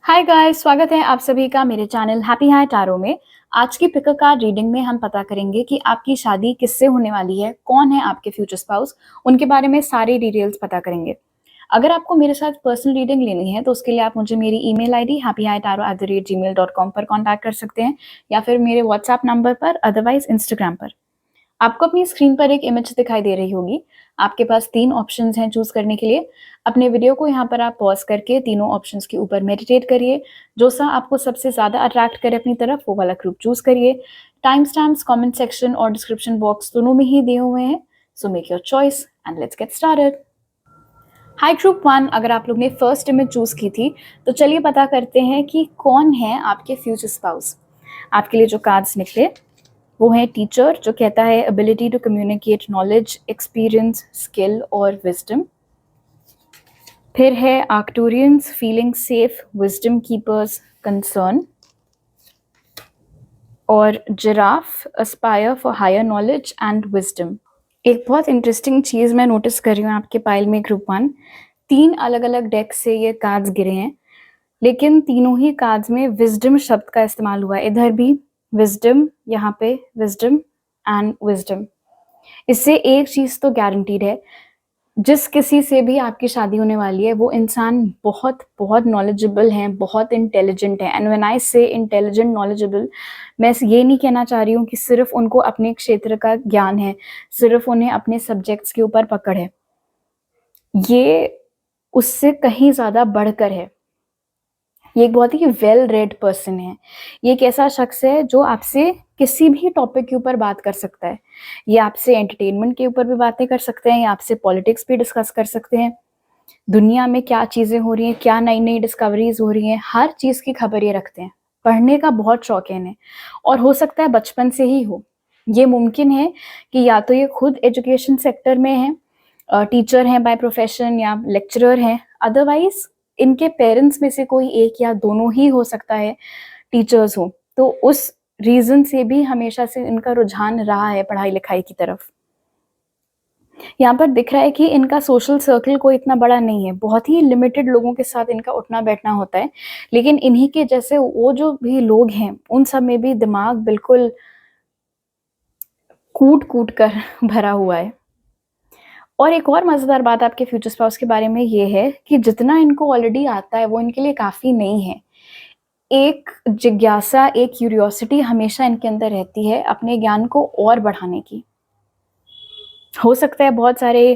Hi guys, स्वागत है आप सभी का मेरे चैनल हैप्पी हाई टैरो में। आज की पिक अ कार्ड रीडिंग में हम पता करेंगे कि आपकी शादी किससे होने वाली है, कौन है आपके फ्यूचर स्पाउस, उनके बारे में सारी डिटेल्स पता करेंगे। अगर आपको मेरे साथ पर्सनल रीडिंग लेनी है तो उसके लिए आप मुझे मेरी ईमेल आईडी happyhightarot@gmail.com पर कांटेक्ट कर सकते हैं या फिर मेरे व्हाट्सएप नंबर पर, अदरवाइज इंस्टाग्राम पर। आपको अपनी स्क्रीन पर एक इमेज दिखाई दे रही होगी। आपके पास 3 ऑप्शंस हैं चूज़ करने के लिए। अपने वीडियो को यहाँ पर आप पॉज़ करके तीनों ऑप्शंस के ऊपर मेडिटेट करिए। जो सा आपको सबसे ज़्यादा अट्रैक्ट करे अपनी तरफ, वो वाला ग्रुप चूज़ करिए। टाइम स्टैम्प्स कमेंट सेक्शन और डिस्क्रिप्शन बॉक्स दोनों में ही दिए हुए हैं। So make your choice and let's get started. Hi group 1, अगर आप लोग ने फर्स्ट इमेज चूज़ की थी, तो चलिए पता करते हैं कि कौन है आपके फ्यूचर स्पाउस। आपके लिए जो कार्ड्स निकले वो है टीचर, जो कहता है ability to communicate knowledge, experience, skill और विजडम। फिर है Arcturians, feeling safe, wisdom keepers, concern. और giraffe, aspire for higher knowledge and wisdom. एक बहुत इंटरेस्टिंग चीज़ मैं नोटिस कर रही हूँ आपके पाइल में ग्रुप 1, 3 अलग अलग डेक से ये कार्ड्स गिरे हैं, लेकिन तीनों ही कार्ड्स में विजडम शब्द का इस्तेमाल हुआ है। इधर भी विजडम, यहाँ पे विजडम एंड विजडम। इससे एक चीज़ तो गारंटीड है, जिस किसी से भी आपकी शादी होने वाली है वो इंसान बहुत बहुत नॉलेजेबल हैं, बहुत इंटेलिजेंट है। एंड व्हेन आई से इंटेलिजेंट नॉलेजेबल, मैं ये नहीं कहना चाह रही हूँ कि सिर्फ उनको अपने क्षेत्र का ज्ञान है, सिर्फ उन्हें अपने सब्जेक्ट्स के ऊपर पकड़ है। ये उससे कहीं ज़्यादा बढ़कर है। ये एक बहुत ही वेल रेड पर्सन है। ये एक ऐसा शख्स है जो आपसे किसी भी टॉपिक के ऊपर बात कर सकता है। ये आपसे एंटरटेनमेंट के ऊपर भी बातें कर सकते हैं, या आपसे पॉलिटिक्स भी डिस्कस कर सकते हैं। दुनिया में क्या चीज़ें हो रही हैं, क्या नई-नई डिस्कवरीज़ हो रही हैं, हर चीज़ की खबर ये रखते हैं। पढ़ने का बहुत शौक है इन्हें, और हो सकता है बचपन से ही हो। ये मुमकिन है कि या तो ये खुद एजुकेशन सेक्टर में हैं, टीचर हैं बाय प्रोफेशन या लेक्चरर हैं, अदरवाइज़ इनके पेरेंट्स में से कोई एक या दोनों ही हो सकता है टीचर्स हो। तो उस रीज़न से भी हमेशा से इनका रुझान रहा है पढ़ाई-लिखाई की तरफ। यहाँ पर दिख रहा है कि इनका सोशल सर्कल कोई इतना बड़ा नहीं है, बहुत ही लिमिटेड लोगों के साथ इनका उठना-बैठना होता है। लेकिन इन्हीं के जैसे वो जो भी लोग हैं, उन सब में भी दिमाग बिल्कुल कूट-कूट कर भरा हुआ है। और एक और मज़ेदार बात आपके फ्यूचर स्पाउस के बारे में ये है कि जितना इनको ऑलरेडी आता है, वो इनके लिए काफ़ी नहीं है। एक जिज्ञासा, एक क्यूरियोसिटी हमेशा इनके अंदर रहती है अपने ज्ञान को और बढ़ाने की। हो सकता है बहुत सारे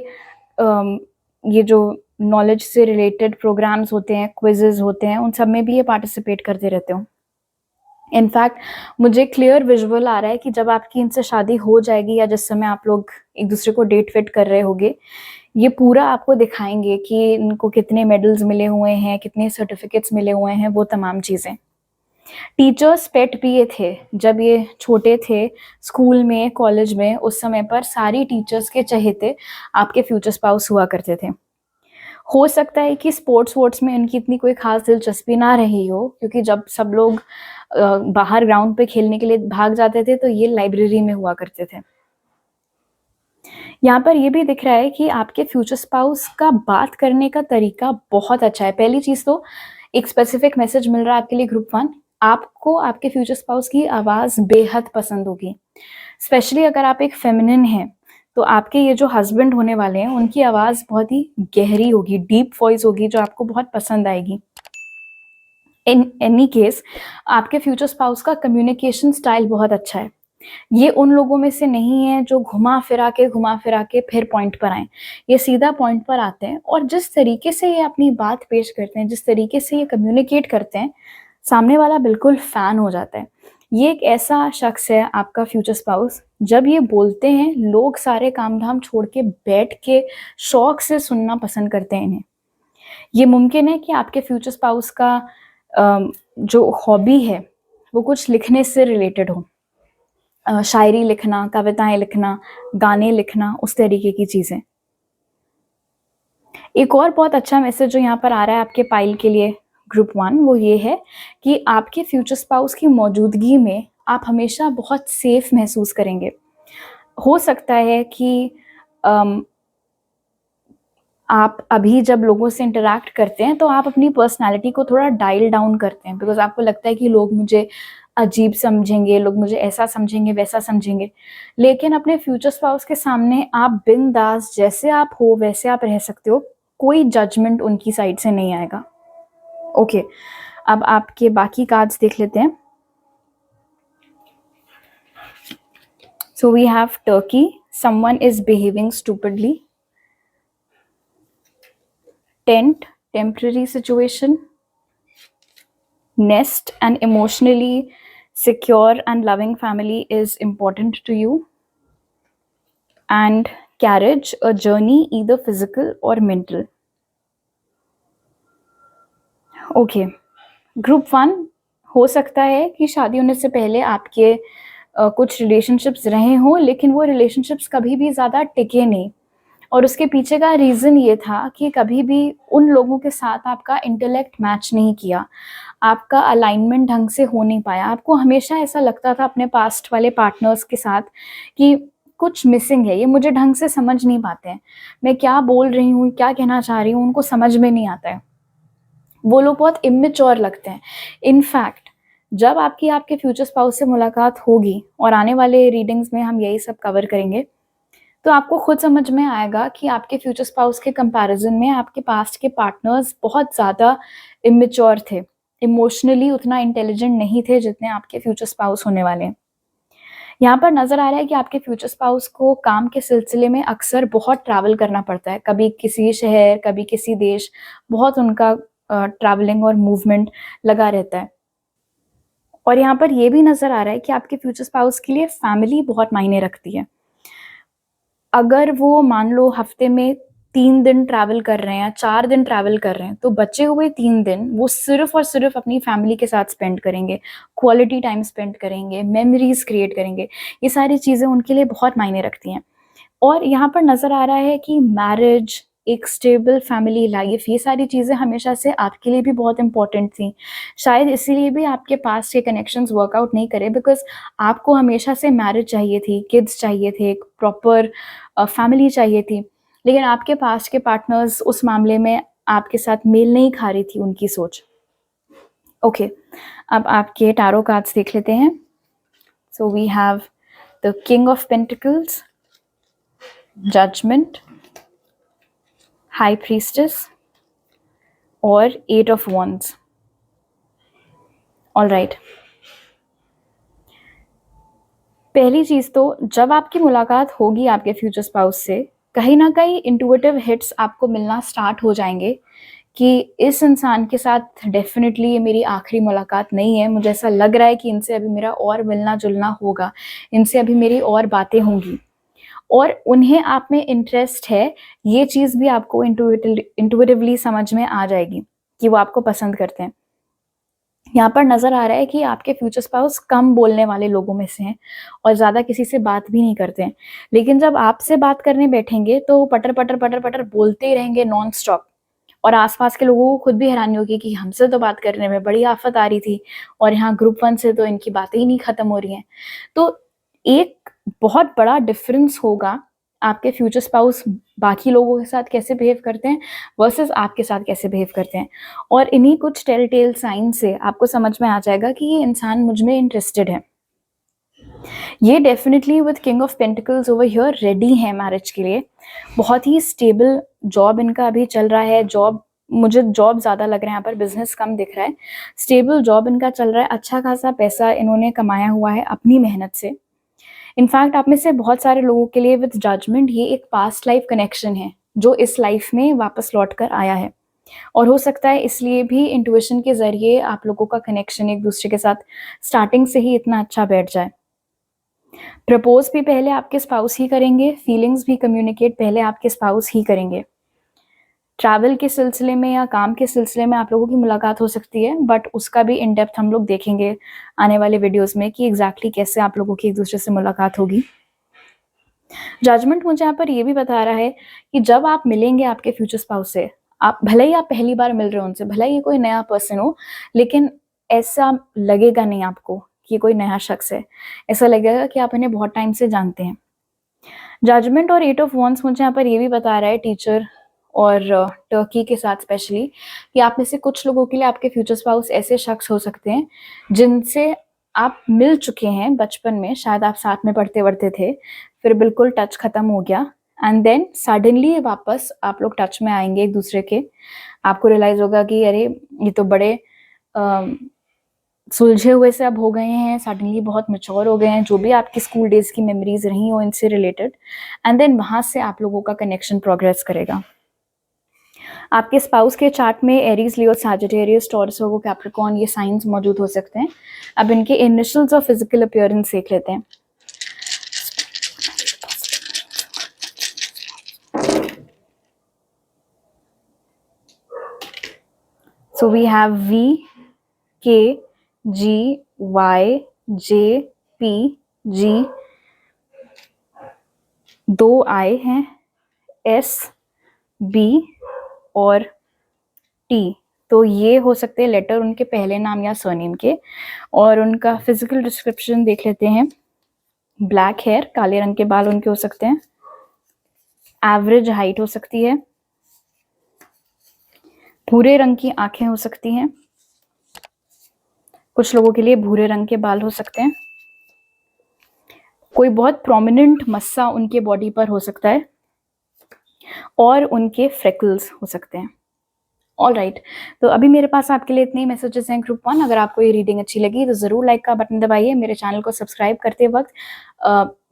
ये जो नॉलेज से रिलेटेड प्रोग्राम्स होते हैं, क्विज़ेज़ होते हैं, उन सब में भी ये पार्टिसिपेट करते रहते हों। इनफैक्ट मुझे क्लियर विजुअल आ रहा है कि जब आपकी इनसे शादी हो जाएगी, या जिस समय आप लोग एक-दूसरे को डेट वेट कर रहे होंगे, ये पूरा आपको दिखाएँगे कि इनको कितने मेडल्स मिले हुए हैं, कितने सर्टिफ़िकेट्स मिले हुए हैं, वो तमाम चीज़ें। टीचर्स पेट भी ये थे। जब ये छोटे थे, स्कूल में, कॉलेज में, उस समय पर सारी टीचर्स के चहेते आपके फ्यूचर स्पाउस हुआ करते थे। हो सकता है कि स्पोर्ट्स वोर्ट्स में इनकी इतनी कोई ख़ास दिलचस्पी ना रही हो, क्योंकि जब सब लोग बाहर ग्राउंड पे खेलने के लिए भाग जाते थे, तो ये लाइब्रेरी में हुआ करते थे। यहाँ पर ये भी दिख रहा है कि आपके फ्यूचर स्पाउस का बात करने का तरीका बहुत अच्छा है। पहली चीज़ तो एक स्पेसिफिक मैसेज मिल रहा है आपके लिए ग्रुप 1, आपको आपके फ्यूचर स्पाउस की आवाज़ बेहद पसंद होगी। स्पेशली अगर आप एक फेमिनिन हैं, तो आपके ये जो हस्बैंड होने वाले हैं, उनकी आवाज़ बहुत ही गहरी होगी, डीप वॉइस होगी, जो आपको बहुत पसंद आएगी। इन एनी केस, आपके फ्यूचर स्पाउस का कम्युनिकेशन स्टाइल बहुत अच्छा है। ये उन लोगों में से नहीं है जो घुमा-फिरा के फिर पॉइंट पर आएँ। ये सीधा पॉइंट पर आते हैं, और जिस तरीके से ये अपनी बात पेश करते हैं, जिस तरीके से ये कम्युनिकेट करते हैं, सामने वाला बिल्कुल फ़ैन हो जाता है। ये एक ऐसा शख्स है आपका फ्यूचर स्पाउस, जब ये बोलते हैं, लोग सारे काम-धाम छोड़ के बैठ के शौक से सुनना पसंद करते हैं इन्हें। ये मुमकिन है कि आपके फ्यूचर स्पाउस का जो हॉबी है, वो कुछ लिखने से रिलेटेड हो। शायरी लिखना, कविताएँ लिखना, गाने लिखना, उस तरीके की चीज़ें। एक और बहुत अच्छा मैसेज जो यहाँ पर आ रहा है आपके पाइल के लिए ग्रुप 1, वो ये है कि आपके फ्यूचर स्पाउस की मौजूदगी में आप हमेशा बहुत सेफ महसूस करेंगे। हो सकता है कि अम, आप अभी जब लोगों से इंटरैक्ट करते हैं तो आप अपनी पर्सनैलिटी को थोड़ा डायल डाउन करते हैं, बिकॉज़ आपको लगता है कि लोग मुझे अजीब समझेंगे, लोग मुझे ऐसा समझेंगे, वैसा समझेंगे। लेकिन अपने फ्यूचर स्पाउस के सामने आप बिंदास जैसे आप हो वैसे आप रह सकते हो, कोई जजमेंट उनकी साइड से नहीं आएगा। ओके, अब आपके बाकी कार्ड्स देख लेते हैं। So we have Turkey, someone is behaving stupidly. Tent, temporary situation. Nest, an emotionally secure and loving family is important to you. And carriage, a journey either physical or mental. Okay, group 1 हो सकता है कि शादी होने से पहले आपके कुछ रिलेशनशिप्स रहे हों, लेकिन वो रिलेशनशिप्स कभी भी ज़्यादा टिके नहीं, और उसके पीछे का रीज़न ये था कि कभी भी उन लोगों के साथ आपका इंटेलेक्ट मैच नहीं किया, आपका अलाइनमेंट ढंग से हो नहीं पाया। आपको हमेशा ऐसा लगता था अपने पास्ट वाले पार्टनर्स के साथ कि कुछ मिसिंग है, ये मुझे ढंग से समझ नहीं पाते हैं, मैं क्या बोल रही हूँ, क्या कहना चाह रही हूँ, उनको समझ में नहीं आता है। वो लोग बहुत इमेच्योर लगते हैं। इनफैक्ट जब आपकी आपके फ्यूचर स्पाउस से मुलाकात होगी, और आने वाले रीडिंग्स में हम यही सब कवर करेंगे, तो आपको खुद समझ में आएगा कि आपके फ्यूचर स्पाउस के कंपैरिजन में आपके पास्ट के पार्टनर्स बहुत ज़्यादा इमेच्योर थे, इमोशनली उतना इंटेलिजेंट नहीं थे जितने आपके फ्यूचर स्पाउस होने वाले हैं। यहाँ पर नज़र आ रहा है कि आपके फ्यूचर स्पाउस को काम के सिलसिले में अक्सर बहुत ट्रैवल करना पड़ता है, कभी किसी शहर, कभी किसी देश, बहुत उनका ट्रैवलिंग और मूवमेंट लगा रहता है। और यहाँ पर ये भी नज़र आ रहा है कि आपके फ्यूचर स्पाउस के लिए फैमिली बहुत मायने रखती है। अगर वो मान लो हफ्ते में 3 दिन ट्रैवल कर रहे हैं या 4 दिन ट्रैवल कर रहे हैं, तो बचे हुए 3 दिन वो सिर्फ़ और सिर्फ़ अपनी फैमिली के साथ स्पेंड करेंगे, क्वालिटी टाइम स्पेंड करेंगे, मेमोरीज़ क्रिएट करेंगे। ये सारी चीज़ें उनके लिए बहुत मायने रखती हैं। और यहाँ पर नज़र आ रहा है कि मैरिज, एक स्टेबल फैमिली लाइफ, ये सारी चीज़ें हमेशा से आपके लिए भी बहुत इम्पोर्टेंट थी। शायद इसीलिए भी आपके पास ये कनेक्शंस वर्कआउट नहीं करे, बिकॉज़ आपको हमेशा से मैरिज चाहिए थी, किड्स चाहिए थे, एक प्रॉपर फैमिली चाहिए थी। लेकिन आपके पास्ट के पार्टनर्स उस मामले में आपके साथ मेल नहीं खा रही थी उनकी सोच। ओके, अब आपके टैरो कार्ड्स देख लेते हैं। So we have the king of pentacles, judgement, high priestess और 8 ऑफ वॉन्ड्स। ऑलराइट, पहली चीज़ तो जब आपकी मुलाकात होगी आपके फ्यूचर स्पाउस से, कहीं ना कहीं इंटुइटिव हिट्स आपको मिलना स्टार्ट हो जाएंगे कि इस इंसान के साथ डेफिनेटली ये मेरी आखिरी मुलाकात नहीं है, मुझे ऐसा लग रहा है कि इनसे अभी मेरा और मिलना जुलना होगा, इनसे अभी मेरी और बातें होंगी, और उन्हें आप में इंटरेस्ट है, ये चीज़ भी आपको इंटुइटिवली समझ में आ जाएगी कि वो आपको पसंद करते हैं। यहाँ पर नज़र आ रहा है कि आपके फ्यूचर स्पाउस कम बोलने वाले लोगों में से हैं और ज़्यादा किसी से बात भी नहीं करते हैं। लेकिन जब आपसे बात करने बैठेंगे तो पटर पटर पटर पटर बोलते ही रहेंगे नॉन स्टॉप, और आसपास के लोगों को खुद भी हैरानी होगी कि हमसे तो बात करने में बड़ी आफत आ रही थी, और यहाँ ग्रुप 1 से तो इनकी बातें ही नहीं ख़त्म हो रही हैं। तो एक बहुत बड़ा डिफरेंस होगा आपके फ्यूचर स्पाउस बाकी लोगों के साथ कैसे बिहेव करते हैं वर्सेस आपके साथ कैसे बिहेव करते हैं, और इन्हीं कुछ टेल टेल साइन से आपको समझ में आ जाएगा कि ये इंसान मुझ में इंटरेस्टेड है। ये definitely with king of pentacles over here ready है मैरिज के लिए। बहुत ही स्टेबल जॉब इनका अभी चल रहा है, मुझे जॉब ज़्यादा लग रहा है, यहाँ पर बिजनेस कम दिख रहा है। स्टेबल जॉब इनका चल रहा है, अच्छा खासा पैसा इन्होंने कमाया हुआ है अपनी मेहनत से। इनफैक्ट आप में से बहुत सारे लोगों के लिए विद जजमेंट ये एक पास्ट लाइफ कनेक्शन है जो इस लाइफ में वापस लौट कर आया है, और हो सकता है इसलिए भी इंट्यूशन के ज़रिए आप लोगों का कनेक्शन एक दूसरे के साथ स्टार्टिंग से ही इतना अच्छा बैठ जाए। प्रपोज भी पहले आपके स्पाउस ही करेंगे, फीलिंग्स भी कम्युनिकेट पहले आपके स्पाउस ही करेंगे। ट्रैवल के सिलसिले में या काम के सिलसिले में आप लोगों की मुलाकात हो सकती है, बट उसका भी इन डेप्थ हम लोग देखेंगे आने वाले वीडियोस में कि एग्जैक्टली कैसे आप लोगों की एक दूसरे से मुलाकात होगी। जजमेंट मुझे यहाँ पर ये भी बता रहा है कि जब आप मिलेंगे आपके फ्यूचर स्पाउस से, आप भले ही आप पहली बार मिल रहे हो उनसे, भले ही कोई नया पर्सन हो, लेकिन ऐसा लगेगा नहीं आपको कि कोई नया शख्स है, ऐसा लगेगा कि आप इन्हें बहुत टाइम से जानते हैं। जजमेंट और 8 ऑफ वॉन्ड्स मुझे यहाँ पर ये भी बता रहा है टीचर और टर्की के साथ स्पेशली, कि आप में से कुछ लोगों के लिए आपके फ्यूचर स्पाउस ऐसे शख्स हो सकते हैं जिनसे आप मिल चुके हैं बचपन में, शायद आप साथ में पढ़ते थे, फिर बिल्कुल टच खत्म हो गया एंड देन सडनली वापस आप लोग टच में आएंगे एक दूसरे के। आपको रियलाइज होगा कि अरे ये तो बड़े सुलझे हुए से अब हो गए हैं, सडनली बहुत मैच्योर हो गए हैं, जो भी आपकी स्कूल डेज की मेमोरीज रही हो इनसे रिलेटेड, एंड देन वहां से आप लोगों का कनेक्शन प्रोग्रेस करेगा। आपके स्पाउस के चार्ट में एरीज, लियो, सैजिटेरियस, टॉरस, वर्गो, कैप्रिकॉर्न ये साइंस मौजूद हो सकते हैं। अब इनके इनिशियल्स और फिजिकल अपीयरेंस देख लेते हैं। So we have V, K, G, Y, J, P, G, 2 I हैं, S, B और T। तो ये हो सकते हैं लेटर उनके पहले नाम या सरनेम के। और उनका फिजिकल डिस्क्रिप्शन देख लेते हैं। ब्लैक हेयर, काले रंग के बाल उनके हो सकते हैं। एवरेज हाइट हो सकती है। भूरे रंग की आंखें हो सकती हैं। कुछ लोगों के लिए भूरे रंग के बाल हो सकते हैं। कोई बहुत प्रोमिनेंट मस्सा उनके बॉडी पर हो सकता है और उनके फ्रेकल्स हो सकते हैं। ऑल राइट, तो अभी मेरे पास आपके लिए इतने मैसेजेस हैं ग्रुप 1। अगर आपको ये रीडिंग अच्छी लगी तो ज़रूर लाइक का बटन दबाइए। मेरे चैनल को सब्सक्राइब करते वक्त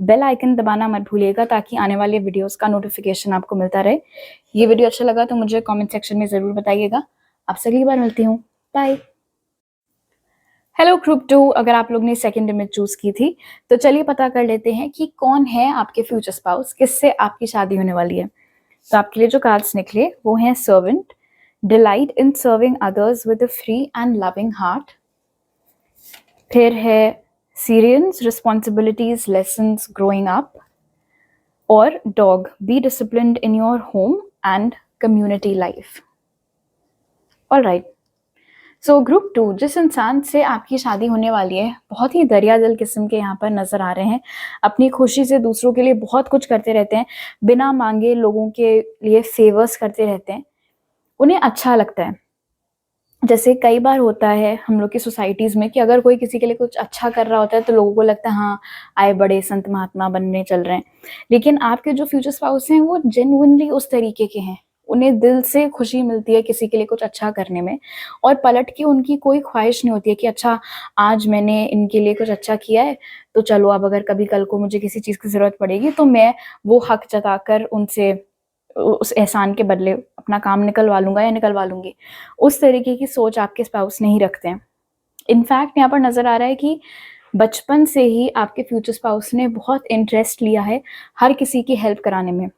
बेल आइकन दबाना मत भूलिएगा ताकि आने वाले वीडियोस का नोटिफिकेशन आपको मिलता रहे। ये वीडियो अच्छा लगा तो मुझे कमेंट सेक्शन में ज़रूर बताइएगा। आपसे अगली बार मिलती हूँ, बाय। हेलो ग्रुप 2, अगर आप लोग ने सेकंड इमेज चूज की थी तो चलिए पता कर लेते हैं कि कौन है आपके फ्यूचर स्पाउस, किससे आपकी शादी होने वाली है। तो आपके लिए जो कार्ड्स निकले वो हैं servant, delight in serving others with a free and loving heart. फिर है Sirians, responsibilities, lessons growing up. और dog, be disciplined in your home and community life. All right, so group 2, जिस इंसान से आपकी शादी होने वाली है बहुत ही दरियादिल किस्म के यहाँ पर नज़र आ रहे हैं। अपनी खुशी से दूसरों के लिए बहुत कुछ करते रहते हैं, बिना मांगे लोगों के लिए फेवर्स करते रहते हैं, उन्हें अच्छा लगता है। जैसे कई बार होता है हम लोग की सोसाइटीज़ में कि अगर कोई किसी के लिए कुछ अच्छा कर रहा होता है तो लोगों को लगता है हाँ आए बड़े संत महात्मा बनने चल रहे हैं। लेकिन आपके जो फ्यूचर स्पाउस हैं वो जेन्युइनली उस तरीके के हैं, उन्हें दिल से खुशी मिलती है किसी के लिए कुछ अच्छा करने में, और पलट के उनकी कोई ख्वाहिश नहीं होती है कि अच्छा आज मैंने इनके लिए कुछ अच्छा किया है तो चलो अब अगर कभी कल को मुझे किसी चीज़ की ज़रूरत पड़ेगी तो मैं वो हक जताकर उनसे उस एहसान के बदले अपना काम निकलवा लूंगा या निकलवा लूंगी। उस तरीके की सोच आपके स्पाउस नहीं रखते हैं। इनफैक्ट यहाँ पर नज़र आ रहा है कि बचपन से ही आपके फ्यूचर स्पाउस ने बहुत इंटरेस्ट लिया है हर किसी की हेल्प कराने में,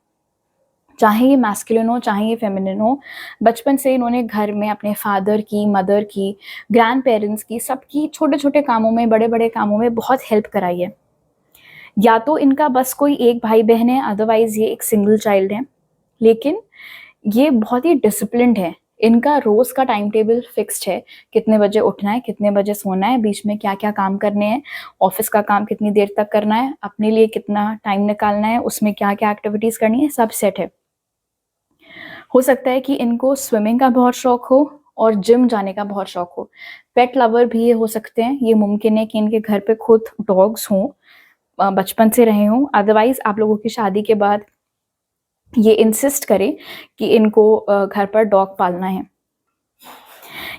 चाहे ये मैस्कुलिन हो चाहे ये फेमिनिन हो। बचपन से इन्होंने घर में अपने फादर की, मदर की, ग्रैंड पेरेंट्स की, सबकी छोटे छोटे कामों में, बड़े बड़े कामों में बहुत हेल्प कराई है। या तो इनका बस कोई एक भाई बहन है, अदरवाइज ये एक सिंगल चाइल्ड है, लेकिन ये बहुत ही डिसिप्लिन्ड है। इनका रोज का टाइम टेबल फिक्स्ड है, कितने बजे उठना है, कितने बजे सोना है, बीच में क्या क्या काम करने हैं, ऑफिस का काम कितनी देर तक करना है, अपने लिए कितना टाइम निकालना है, उसमें क्या क्या एक्टिविटीज करनी है, सब सेट है। हो सकता है कि इनको स्विमिंग का बहुत शौक हो और जिम जाने का बहुत शौक हो। पेट लवर भी ये हो सकते हैं। ये मुमकिन है कि इनके घर पे खुद डॉग्स हों, बचपन से रहे हों। अदरवाइज आप लोगों की शादी के बाद ये इंसिस्ट करें कि इनको घर पर डॉग पालना है।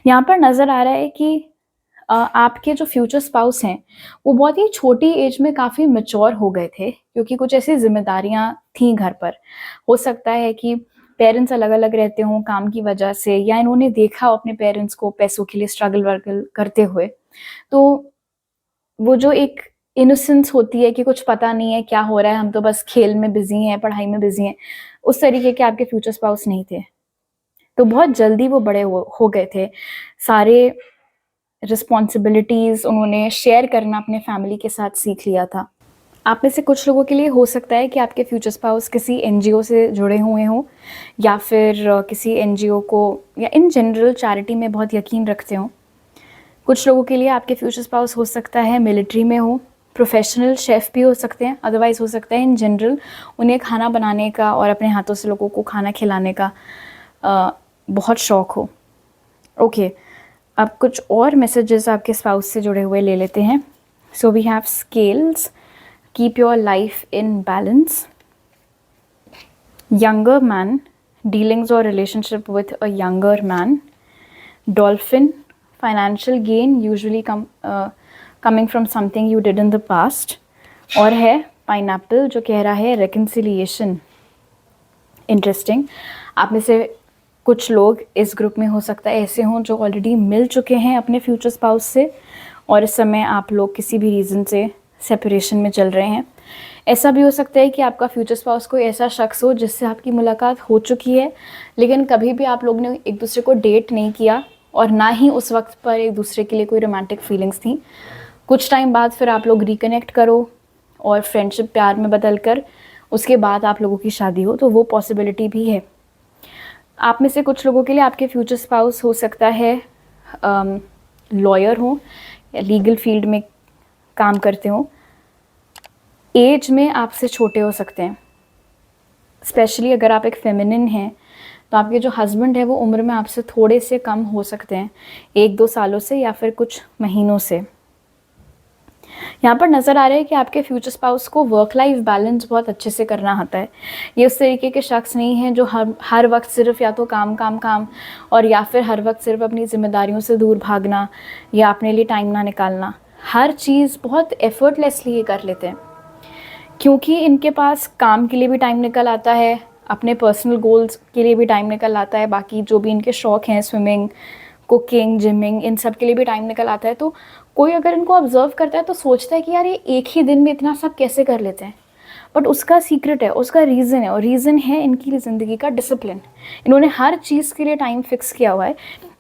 यहाँ पर नज़र आ रहा है कि आपके जो फ्यूचर स्पाउस हैं वो बहुत ही छोटी एज में काफ़ी मैच्योर हो गए थे, क्योंकि कुछ ऐसी जिम्मेदारियाँ थीं घर पर। हो सकता है कि पेरेंट्स अलग अलग रहते हों काम की वजह से, या इन्होंने देखा हो अपने पेरेंट्स को पैसों के लिए स्ट्रगल वर्गल करते हुए। तो वो जो एक इनोसेंस होती है कि कुछ पता नहीं है क्या हो रहा है, हम तो बस खेल में बिजी हैं, पढ़ाई में बिजी हैं, उस तरीके के आपके फ्यूचर स्पाउस नहीं थे। तो बहुत जल्दी वो बड़े हो गए थे। सारे रिस्पॉन्सिबिलिटीज़ उन्होंने शेयर करना अपने फैमिली के साथ सीख लिया था। आप में से कुछ लोगों के लिए हो सकता है कि आपके फ्यूचर स्पाउस किसी एनजीओ से जुड़े हुए हों, या फिर किसी एनजीओ को या इन जनरल चैरिटी में बहुत यकीन रखते हों। कुछ लोगों के लिए आपके फ्यूचर स्पाउस हो सकता है मिलिट्री में हो, प्रोफेशनल शेफ़ भी हो सकते हैं, अदरवाइज़ हो सकता है इन जनरल उन्हें खाना बनाने का और अपने हाथों से लोगों को खाना खिलाने का बहुत शौक़ हो। ओके, अब कुछ और मैसेजेस आपके स्पाउस से जुड़े हुए ले लेते हैं। So we have scales, keep your life in balance. Younger man, dealings और relationship with a younger man. Dolphin, financial gain usually coming from something you did in the past. और है पाइनएप्पल जो कह रहा है रिकन्सिलिएशन। इंटरेस्टिंग, आप में से कुछ लोग इस ग्रुप में हो सकता है ऐसे हों जो ऑलरेडी मिल चुके हैं अपने फ्यूचर स्पाउस से और इस समय आप लोग किसी भी रीज़न से सेपरेशन में चल रहे हैं। ऐसा भी हो सकता है कि आपका फ्यूचर स्पाउस कोई ऐसा शख्स हो जिससे आपकी मुलाकात हो चुकी है लेकिन कभी भी आप लोग ने एक दूसरे को डेट नहीं किया और ना ही उस वक्त पर एक दूसरे के लिए कोई रोमांटिक फीलिंग्स थी। कुछ टाइम बाद फिर आप लोग रिकनेक्ट करो और फ्रेंडशिप प्यार में बदल कर उसके बाद आप लोगों की शादी हो, तो वो पॉसिबिलिटी भी है। आप में से कुछ लोगों के लिए आपके फ्यूचर स्पाउस हो सकता है लॉयर हो या लीगल फील्ड में काम करते हो। एज में आपसे छोटे हो सकते हैं, स्पेशली अगर आप एक फेमिनिन हैं तो आपके जो हस्बैंड है वो उम्र में आपसे थोड़े से कम हो सकते हैं, 1-2 सालों से या फिर कुछ महीनों से। यहाँ पर नज़र आ रहा है कि आपके फ्यूचर स्पाउस को वर्क लाइफ बैलेंस बहुत अच्छे से करना आता है। ये उस तरीके के शख्स नहीं हैं जो हर वक्त सिर्फ या तो काम काम काम और या फिर हर वक्त सिर्फ अपनी जिम्मेदारियों से दूर भागना या अपने लिए टाइम ना निकालना। हर चीज़ बहुत एफर्टलेसली ये कर लेते हैं क्योंकि इनके पास काम के लिए भी टाइम निकल आता है, अपने पर्सनल गोल्स के लिए भी टाइम निकल आता है, बाकी जो भी इनके शौक़ हैं स्विमिंग, कुकिंग, जिमिंग, इन सब के लिए भी टाइम निकल आता है। तो कोई अगर इनको ऑब्ज़र्व करता है तो सोचता है कि यार ये एक ही दिन में इतना सब कैसे कर लेते हैं, बट उसका सीक्रेट है, उसका रीज़न है और रीज़न है इनकी ज़िंदगी का डिसिप्लिन। इन्होंने हर चीज़ के लिए टाइम फिक्स किया हुआ है,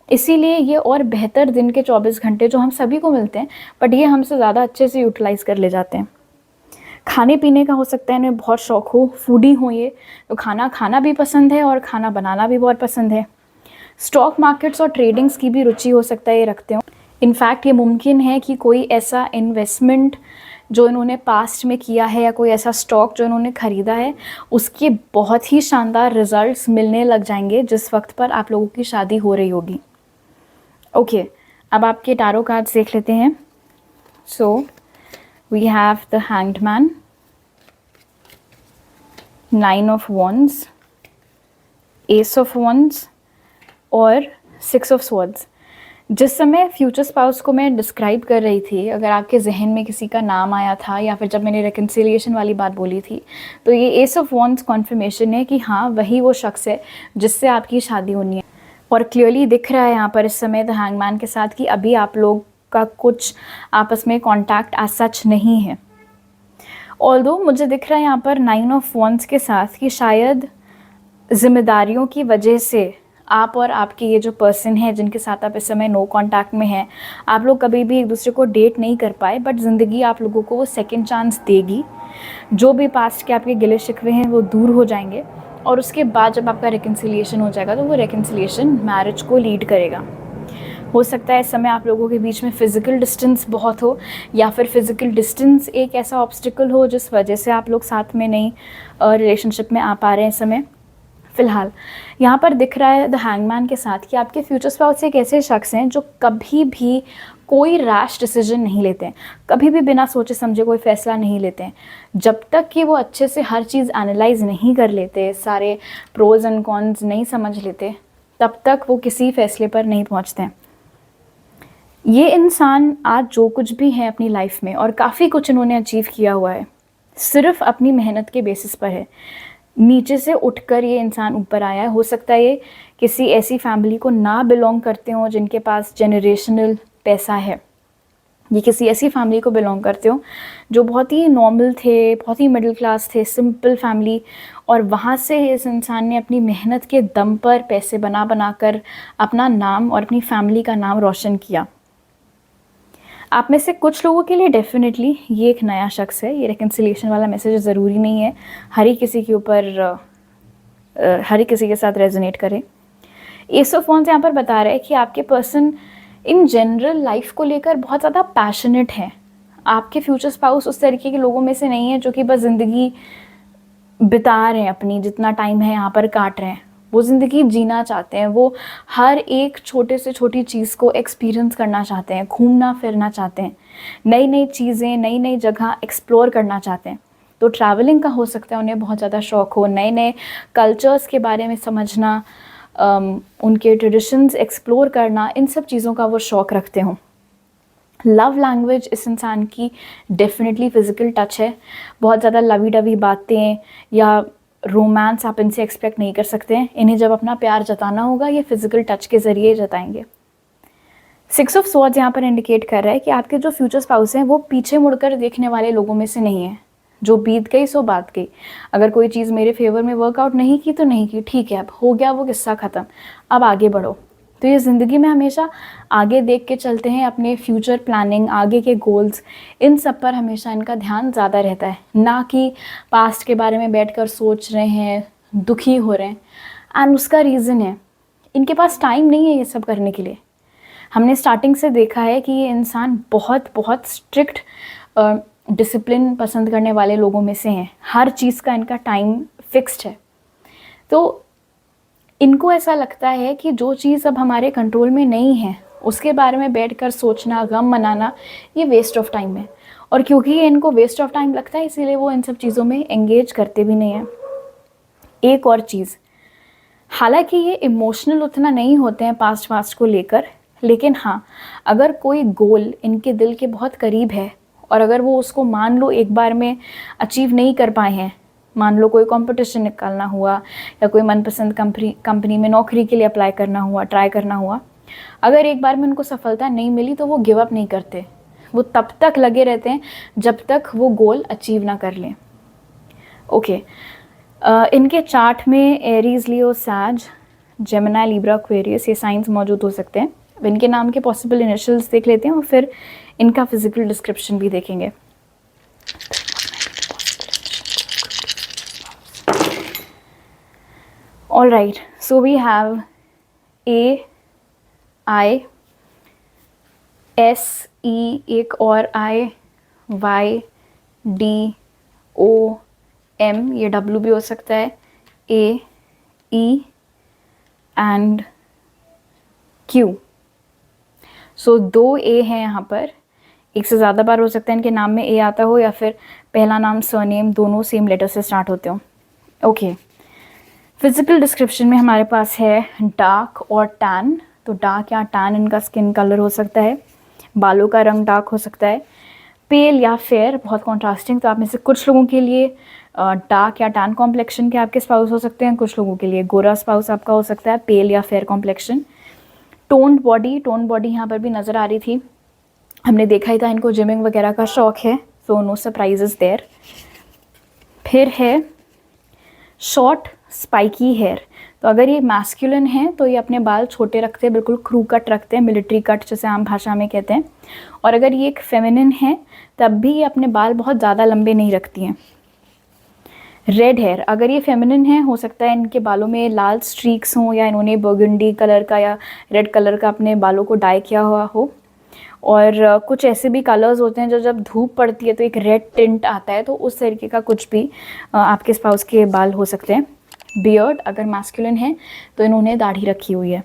इसीलिए ये और बेहतर दिन के 24 घंटे जो हम सभी को मिलते हैं बट ये हमसे ज़्यादा अच्छे से यूटिलाइज़ कर ले जाते हैं। खाने पीने का हो सकता है इन्हें बहुत शौक़ हो, फूडी हो ये, तो खाना खाना भी पसंद है और खाना बनाना भी बहुत पसंद है। स्टॉक मार्केट्स और ट्रेडिंग्स की भी रुचि हो सकता है ये रखते हो। इनफैक्ट ये मुमकिन है कि कोई ऐसा इन्वेस्टमेंट जो इन्होंने पास्ट में किया है या कोई ऐसा स्टॉक जो इन्होंने ख़रीदा है उसके बहुत ही शानदार रिजल्ट्स मिलने लग जाएंगे जिस वक्त पर आप लोगों की शादी हो रही होगी। ओके, अब आपके टारो कार्ड्स देख लेते हैं। So we have the hanged man, 9 of wands, ace of wands और 6 ऑफ स्वॉर्ड्स। जिस समय फ्यूचर स्पाउस को मैं डिस्क्राइब कर रही थी, अगर आपके जहन में किसी का नाम आया था या फिर जब मैंने रिकन्सिलिएशन वाली बात बोली थी तो ये एस ऑफ वॉन्ड्स कॉन्फर्मेशन है कि हाँ वही वो शख्स है जिससे आपकी शादी होनी है। और क्लियरली दिख रहा है यहाँ पर इस समय द हैंगमैन के साथ कि अभी आप लोग का कुछ आपस में कॉन्टैक्ट एज सच नहीं है। ऑल्दो मुझे दिख रहा है यहाँ पर 9 ऑफ वॉन्ड्स के साथ कि शायद जिम्मेदारियों की वजह से आप और आपके ये जो पर्सन है जिनके साथ आप इस समय नो कांटेक्ट में हैं, आप लोग कभी भी एक दूसरे को डेट नहीं कर पाए, बट ज़िंदगी आप लोगों को वो सेकंड चांस देगी। जो भी पास्ट के आपके गिले शिकवे हैं वो दूर हो जाएंगे और उसके बाद जब आपका रिकन्सिलिएशन हो जाएगा तो वो रिकन्सिलिएशन मैरिज को लीड करेगा। हो सकता है इस समय आप लोगों के बीच में फ़िज़िकल डिस्टेंस बहुत हो या फिर फ़िज़िकल डिस्टेंस एक ऐसा ऑब्स्टिकल हो जिस वजह से आप लोग साथ में नहीं रिलेशनशिप में आ पा रहे हैं इस समय। फ़िलहाल यहाँ पर दिख रहा है द हैंगमैन के साथ कि आपके फ्यूचर स्पाउस एक ऐसे शख्स हैं जो कभी भी कोई रैश डिसीजन नहीं लेते हैं, कभी भी बिना सोचे समझे कोई फ़ैसला नहीं लेते हैं। जब तक कि वो अच्छे से हर चीज़ एनालाइज़ नहीं कर लेते, सारे प्रोज एंड कॉन्स नहीं समझ लेते, तब तक वो किसी फ़ैसले पर नहीं पहुँचते हैं। ये इंसान आज जो कुछ भी है अपनी लाइफ में और काफ़ी कुछ इन्होंने अचीव किया हुआ है सिर्फ अपनी मेहनत के बेसिस पर है। नीचे से उठकर ये इंसान ऊपर आया है। हो सकता है ये किसी ऐसी फैमिली को ना बिलोंग करते हो जिनके पास जनरेशनल पैसा है, ये किसी ऐसी फैमिली को बिलोंग करते हो जो बहुत ही नॉर्मल थे, बहुत ही मिडिल क्लास थे, सिंपल फैमिली, और वहाँ से इस इंसान ने अपनी मेहनत के दम पर पैसे बना कर अपना नाम और अपनी फैमिली का नाम रोशन किया। आप में से कुछ लोगों के लिए डेफिनेटली ये एक नया शख्स है। ये रिकन्सिलिएशन वाला मैसेज ज़रूरी नहीं है हर ही किसी के ऊपर हर ही किसी के साथ रेजोनेट करे। एस ऑफ वॉन्ड्स यहाँ पर बता रहा है कि आपके पर्सन इन जनरल लाइफ को लेकर बहुत ज़्यादा पैशनेट है। आपके फ्यूचर स्पाउस उस तरीके के लोगों में से नहीं है जो कि बस ज़िंदगी बिता रहे हैं, अपनी जितना टाइम है यहाँ पर काट रहे हैं। वो ज़िंदगी जीना चाहते हैं, वो हर एक छोटे से छोटी चीज़ को एक्सपीरियंस करना चाहते हैं, घूमना फिरना चाहते हैं, नई नई चीज़ें, नई नई जगह एक्सप्लोर करना चाहते हैं। तो ट्रैवलिंग का हो सकता है उन्हें बहुत ज़्यादा शौक़ हो, नए नए कल्चर्स के बारे में समझना, उनके ट्रेडिशंस एक्सप्लोर करना, इन सब चीज़ों का वो शौक़ रखते हों। लव लैंग्वेज इस इंसान की डेफिनेटली फ़िज़िकल टच है। बहुत ज़्यादा लवी डवी बातें या रोमांस आप इनसे एक्सपेक्ट नहीं कर सकते हैं। इन्हें जब अपना प्यार जताना होगा ये फ़िज़िकल टच के ज़रिए जताएंगे। 6 ऑफ स्वॉर्ड्स यहाँ पर इंडिकेट कर रहा है कि आपके जो फ्यूचर स्पाउस हैं वो पीछे मुड़कर देखने वाले लोगों में से नहीं है। जो बीत गई सो बात गई। अगर कोई चीज़ मेरे फेवर में वर्कआउट नहीं की तो नहीं की, ठीक है, अब हो गया वो किस्सा ख़त्म, अब आगे बढ़ो। तो ये ज़िंदगी में हमेशा आगे देख के चलते हैं, अपने फ्यूचर प्लानिंग, आगे के गोल्स, इन सब पर हमेशा इनका ध्यान ज़्यादा रहता है, ना कि पास्ट के बारे में बैठकर सोच रहे हैं, दुखी हो रहे हैं। एंड उसका रीज़न है इनके पास टाइम नहीं है ये सब करने के लिए। हमने स्टार्टिंग से देखा है कि ये इंसान बहुत बहुत स्ट्रिक्ट डिसिप्लिन पसंद करने वाले लोगों में से हैं। हर चीज़ का इनका टाइम फिक्स्ड है। तो इनको ऐसा लगता है कि जो चीज़ अब हमारे कंट्रोल में नहीं है उसके बारे में बैठकर सोचना, गम मनाना, ये वेस्ट ऑफ टाइम है। और क्योंकि ये इनको वेस्ट ऑफ टाइम लगता है इसीलिए वो इन सब चीज़ों में एंगेज करते भी नहीं हैं। एक और चीज़, हालांकि ये इमोशनल उतना नहीं होते हैं पास्ट को लेकर, लेकिन हाँ, अगर कोई गोल इनके दिल के बहुत करीब है और अगर वो उसको मान लो एक बार में अचीव नहीं कर पाए हैं, मान लो कोई कंपटीशन निकालना हुआ या कोई मनपसंद कंपनी में नौकरी के लिए अप्लाई करना हुआ, ट्राई करना हुआ, अगर एक बार में उनको सफलता नहीं मिली तो वो गिव अप नहीं करते। वो तब तक लगे रहते हैं जब तक वो गोल अचीव ना कर लें। ओके, इनके चार्ट में एरीज, लियो, सैज, जेमिनी, लिब्रा, एक्वेरियस ये साइंस मौजूद हो सकते हैं। अब इनके नाम के पॉसिबल इनिशियल्स देख लेते हैं और फिर इनका फिजिकल डिस्क्रिप्शन भी देखेंगे। All right, so we have A, I, S, E, एक और I, Y, D, O, M, ये W भी हो सकता है, A, E and Q. So 2 A हैं यहाँ पर, एक से ज़्यादा बार हो सकता है इनके नाम में A आता हो या फिर पहला नाम सरनेम दोनों सेम लेटर से स्टार्ट होते हो। ओके, फिजिकल डिस्क्रिप्शन में हमारे पास है डार्क और टैन। तो डार्क या टैन इनका स्किन कलर हो सकता है, बालों का रंग डार्क हो सकता है, पेल या फेयर, बहुत कॉन्ट्रास्टिंग। तो आप में से कुछ लोगों के लिए डार्क या टैन कॉम्प्लेक्शन के आपके स्पाउस हो सकते हैं, कुछ लोगों के लिए गोरा स्पाउस आपका हो सकता है, पेल या फेयर कॉम्प्लेक्शन। टोन्ड बॉडी यहाँ पर भी नज़र आ रही थी, हमने देखा ही था इनको जिमिंग वगैरह का शौक़ है, सो नो सरप्राइजेस देयर। फिर है शॉर्ट स्पाइकी हेयर। तो अगर ये मैस्कुलिन है तो ये अपने बाल छोटे रखते हैं, बिल्कुल क्रू कट रखते हैं, मिलिट्री कट जिसे आम भाषा में कहते हैं। और अगर ये एक फेमिनिन है तब भी ये अपने बाल बहुत ज़्यादा लंबे नहीं रखती हैं। रेड हेयर, अगर ये फेमिनिन है हो सकता है इनके बालों में लाल स्ट्रीक्स हों या इन्होंने बर्गंडी कलर का या रेड कलर का अपने बालों को डाई किया हुआ हो। और कुछ ऐसे भी कलर्स होते हैं जो जब धूप पड़ती है तो एक रेड टिंट आता है, तो उस तरीके का कुछ भी आपके स्पाउस के बाल हो सकते हैं। बियर्ड, अगर मैस्कुलिन है तो इन्होंने दाढ़ी रखी हुई है।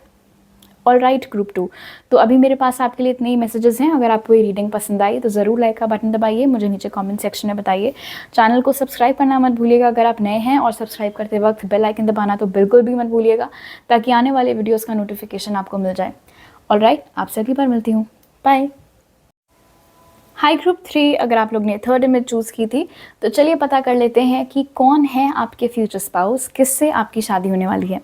All right, group 2। तो अभी मेरे पास आपके लिए इतने ही मैसेजेस हैं। अगर आपको ये रीडिंग पसंद आई तो ज़रूर लाइक का बटन दबाइए, मुझे नीचे कमेंट सेक्शन में बताइए। चैनल को सब्सक्राइब करना मत भूलिएगा अगर आप नए हैं, और सब्सक्राइब करते वक्त बेल आइकन दबाना तो बिल्कुल भी मत भूलिएगा, ताकि आने वाले वीडियोज़ का नोटिफिकेशन आपको मिल जाए। ऑल राइट, आपसे अगली बार मिलती हूँ, बाय। हाई ग्रुप 3, अगर आप लोग ने 3rd इमेज चूज़ की थी तो चलिए पता कर लेते हैं कि कौन है आपके फ्यूचर स्पाउस, किससे आपकी शादी होने वाली है।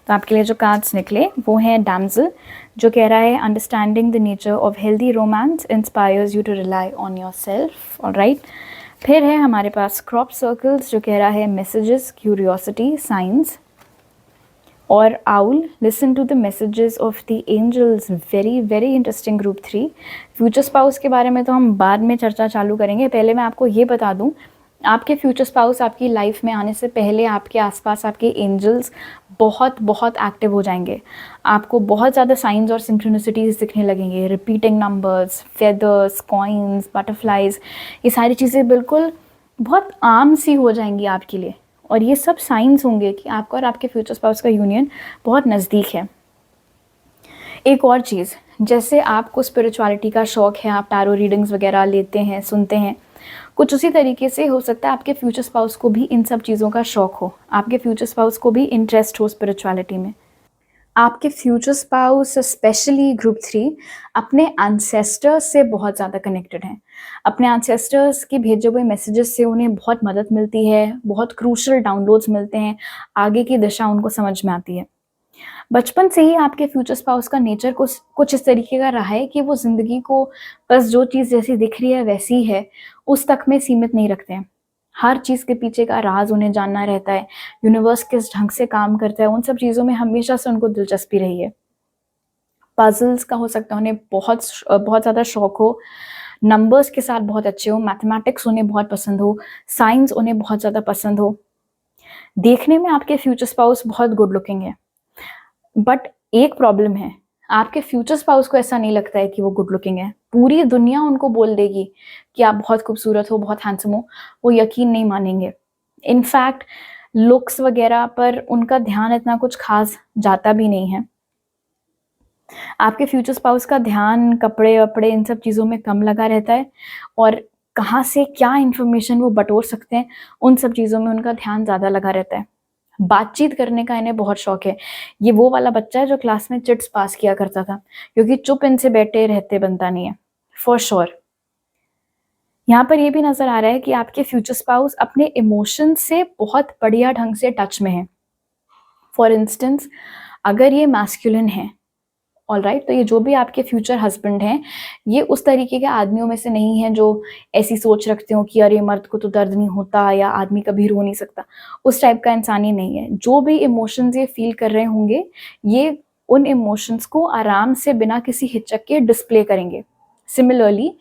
तो आपके लिए जो कार्ड्स निकले वो हैं डैम्सल, जो कह रहा है understanding the nature of healthy romance inspires you to rely on yourself. All right, फिर है हमारे पास क्रॉप सर्कल्स, जो कह रहा है मैसेजेस, क्यूरियोसिटी, साइंस। और owl, listen to the messages of the angels. Very very interesting group 3। Future spouse के बारे में तो हम बाद में चर्चा चालू करेंगे, पहले मैं आपको ये बता दूं आपके फ्यूचर स्पाउस आपकी लाइफ में आने से पहले आपके आसपास आपके एंजल्स बहुत बहुत एक्टिव हो जाएंगे। आपको बहुत ज़्यादा साइंस और सिंक्रोनिसिटीज़ दिखने लगेंगे, repeating numbers, feathers, coins, butterflies, ये सारी चीज़ें बिल्कुल बहुत आम सी हो जाएंगी आपके लिए। और ये सब साइंस होंगे कि आपका और आपके फ्यूचर स्पाउस का यूनियन बहुत नज़दीक है। एक और चीज़, जैसे आपको स्पिरिचुअलिटी का शौक़ है, आप टैरो रीडिंग्स वगैरह लेते हैं, सुनते हैं, कुछ उसी तरीके से हो सकता है आपके फ्यूचर स्पाउस को भी इन सब चीज़ों का शौक़ हो, आपके फ्यूचर स्पाउस को भी इंटरेस्ट हो स्पिरिचुअलिटी में। आपके फ्यूचर स्पाउस स्पेशली ग्रुप 3 अपने एंसेस्टर्स से बहुत ज़्यादा कनेक्टेड हैं। अपने एंसेस्टर्स के भेजे हुए मैसेजेस से उन्हें बहुत मदद मिलती है, बहुत क्रूशियल डाउनलोड्स मिलते हैं, आगे की दिशा उनको समझ में आती है। बचपन से ही आपके फ्यूचर स्पाउस का नेचर कुछ इस तरीके का रहा है कि वो ज़िंदगी को बस जो चीज़ जैसी दिख रही है वैसी है, उस तक में सीमित नहीं रखते हैं। हर चीज़ के पीछे का राज़ उन्हें जानना रहता है, यूनिवर्स किस ढंग से काम करता है, उन सब चीज़ों में हमेशा से उनको दिलचस्पी रही है। पज़ल्स का हो सकता है उन्हें बहुत ज़्यादा शौक हो, नंबर्स के साथ बहुत अच्छे हो, मैथमेटिक्स उन्हें बहुत पसंद हो, साइंस उन्हें बहुत ज़्यादा पसंद हो। देखने में आपके फ्यूचर स्पाउस बहुत गुड लुकिंग है। बट एक प्रॉब्लम है, आपके फ्यूचर स्पाउस को ऐसा नहीं लगता है कि वो गुड लुकिंग है। पूरी दुनिया उनको बोल देगी कि आप बहुत खूबसूरत हो, बहुत हैंडसम हो, वो यकीन नहीं मानेंगे। इनफैक्ट लुक्स वगैरह पर उनका ध्यान इतना कुछ खास जाता भी नहीं है। आपके फ्यूचर स्पाउस का ध्यान कपड़े-वपड़े इन सब चीज़ों में कम लगा रहता है और कहाँ से क्या इन्फॉर्मेशन वो बटोर सकते हैं, उन सब चीज़ों में उनका ध्यान ज़्यादा लगा रहता है। बातचीत करने का इन्हें बहुत शौक है। ये वो वाला बच्चा है जो क्लास में चिट्स पास किया करता था, क्योंकि चुप इनसे बैठे रहते बनता नहीं है, फॉर श्योर। यहाँ पर ये भी नज़र आ रहा है कि आपके फ्यूचर स्पाउस अपने इमोशंस से बहुत बढ़िया ढंग से टच में है। फॉर इंस्टेंस, अगर ये मैस्कुलिन है, ऑलराइट, तो ये जो भी आपके फ्यूचर हस्बैंड हैं, ये उस तरीके के आदमियों में से नहीं हैं जो ऐसी सोच रखते हो कि अरे मर्द को तो दर्द नहीं होता या आदमी कभी रो नहीं सकता। उस टाइप का इंसान ही नहीं है। जो भी इमोशंस ये फील कर रहे होंगे, ये उन इमोशंस को आराम से बिना किसी हिचक के डिस्प्ले करेंगे। सिमिलरली,